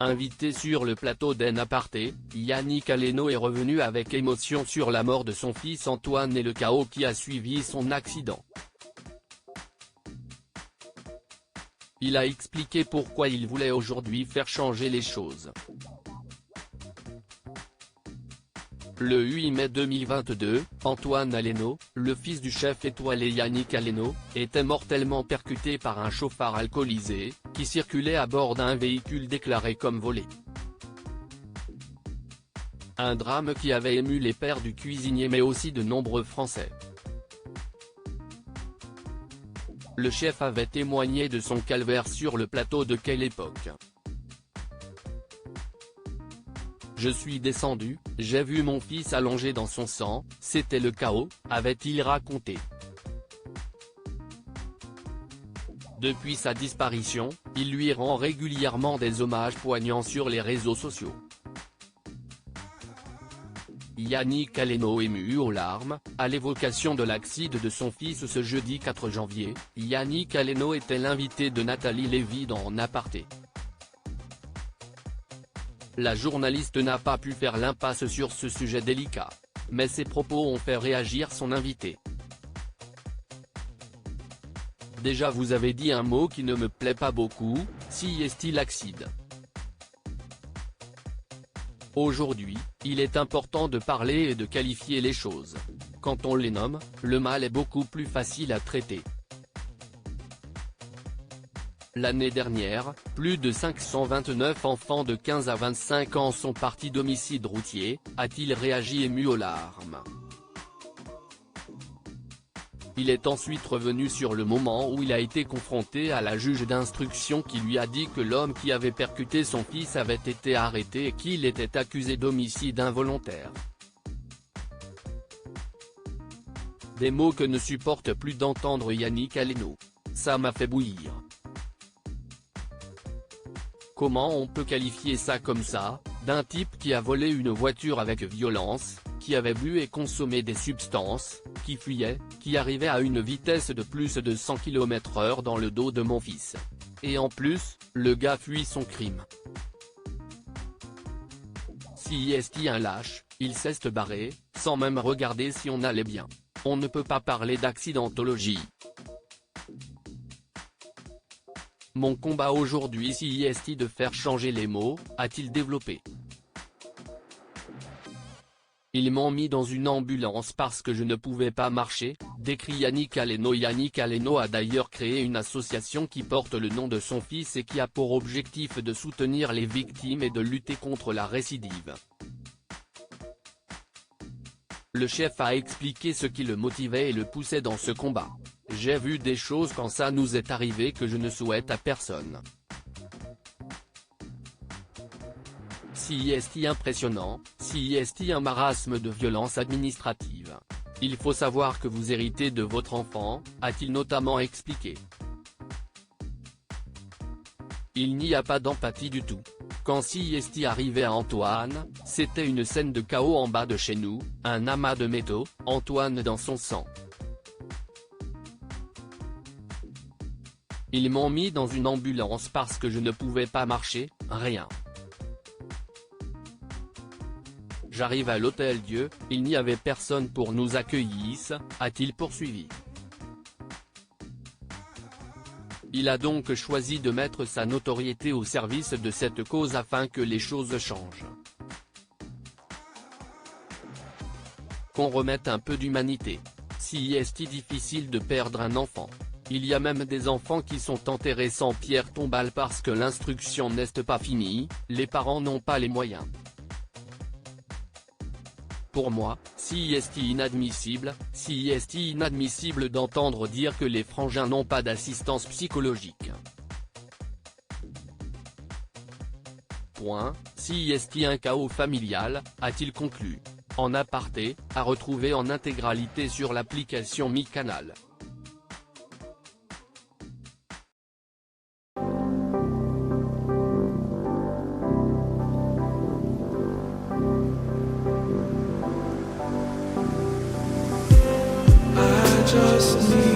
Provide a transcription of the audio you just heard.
Invité sur le plateau d'En Aparté, Yannick Aleno est revenu avec émotion sur la mort de son fils Antoine et le chaos qui a suivi son accident. Il a expliqué pourquoi il voulait aujourd'hui faire changer les choses. Le 8 mai 2022, Antoine Aleno, le fils du chef étoilé Yannick Aleno, était mortellement percuté par un chauffard alcoolisé, qui circulait à bord d'un véhicule déclaré comme volé. Un drame qui avait ému les pères du cuisinier mais aussi de nombreux Français. Le chef avait témoigné de son calvaire sur le plateau de Quelle époque. Je suis descendu, j'ai vu mon fils allongé dans son sang, c'était le chaos, avait-il raconté. Depuis sa disparition, il lui rend régulièrement des hommages poignants sur les réseaux sociaux. Yannick Aleno ému aux larmes, à l'évocation de l'accident de son fils ce jeudi 4 janvier, Yannick Aleno était l'invité de Nathalie Lévy dans En Aparté. La journaliste n'a pas pu faire l'impasse sur ce sujet délicat. Mais ses propos ont fait réagir son invité. Déjà vous avez dit un mot qui ne me plaît pas beaucoup, si est-il l'accident. Aujourd'hui, il est important de parler et de qualifier les choses. Quand on les nomme, le mal est beaucoup plus facile à traiter. L'année dernière, plus de 529 enfants de 15 à 25 ans sont partis d'homicide routier, a-t-il réagi ému aux larmes. Il est ensuite revenu sur le moment où il a été confronté à la juge d'instruction qui lui a dit que l'homme qui avait percuté son fils avait été arrêté et qu'il était accusé d'homicide involontaire. Des mots que ne supporte plus d'entendre Yannick Aleno. Ça m'a fait bouillir. Comment on peut qualifier ça comme ça, d'un type qui a volé une voiture avec violence, qui avait bu et consommé des substances, qui fuyait, qui arrivait à une vitesse de plus de 100 km/h dans le dos de mon fils. Et en plus, le gars fuit son crime. Si est un lâche, il s'est barré, sans même regarder si on allait bien. On ne peut pas parler d'accidentologie. Mon combat aujourd'hui si est de faire changer les mots, a-t-il développé. Ils m'ont mis dans une ambulance parce que je ne pouvais pas marcher, décrit Yannick Aleno. Yannick Aleno a d'ailleurs créé une association qui porte le nom de son fils et qui a pour objectif de soutenir les victimes et de lutter contre la récidive. Le chef a expliqué ce qui le motivait et le poussait dans ce combat. J'ai vu des choses quand ça nous est arrivé que je ne souhaite à personne. Si est impressionnant, si est un marasme de violence administrative. Il faut savoir que vous héritez de votre enfant, a-t-il notamment expliqué. Il n'y a pas d'empathie du tout. Quand si est arrivait à Antoine, c'était une scène de chaos en bas de chez nous, un amas de métaux, Antoine dans son sang. Ils m'ont mis dans une ambulance parce que je ne pouvais pas marcher, rien. J'arrive à l'Hôtel-Dieu, il n'y avait personne pour nous accueillir, a-t-il poursuivi. Il a donc choisi de mettre sa notoriété au service de cette cause afin que les choses changent. Qu'on remette un peu d'humanité. Si est difficile de perdre un enfant. Il y a même des enfants qui sont enterrés sans pierre tombale parce que l'instruction n'est pas finie, les parents n'ont pas les moyens. Pour moi, si est inadmissible d'entendre dire que les frangins n'ont pas d'assistance psychologique. Si est un chaos familial, a-t-il conclu. En aparté, à retrouver en intégralité sur l'application MyCanal. Just need